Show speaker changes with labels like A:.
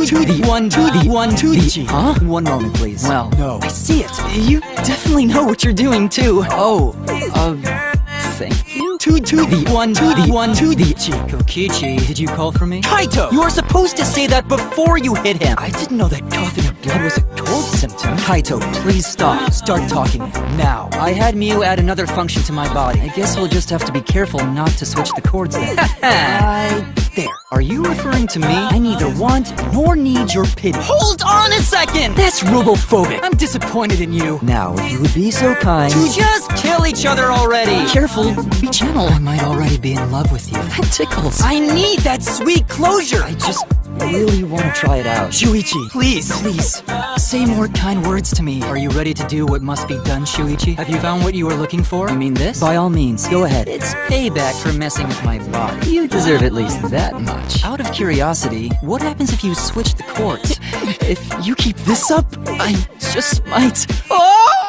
A: to the one to the one to the.
B: Huh? One moment, please.
A: Well,
B: no.
A: I see it. You definitely know what you're doing too.
B: Oh, thank you.
A: To the one to the one to the.
B: Kokichi, did you call for me?
A: Kaito, you were supposed to say that before you hit him.
B: I didn't know that coughing up blood was a cold symptom. Kaito, please stop. Start talking now. I had Miu add another function to my body. I guess we'll just have to be careful not to switch the cords then. There. Are you referring to me? I neither want nor need your pity.
A: Hold on a second!
B: That's robophobic.
A: I'm disappointed in you.
B: Now, if you would be so kind
A: To just kill each other already!
B: Careful, be gentle. I might already be in love with you. That tickles.
A: I need that sweet closure!
B: I just really want to try it out.
A: Shuichi, please!
B: Please, say more kind words to me. Are you ready to do what must be done, Shuichi? Have you found what you were looking for? You mean this? By all means, go ahead. It's payback for messing with my body. You deserve at least that much. Out of curiosity, what happens if you switch the cords? If you keep this up, I just might...
A: Oh!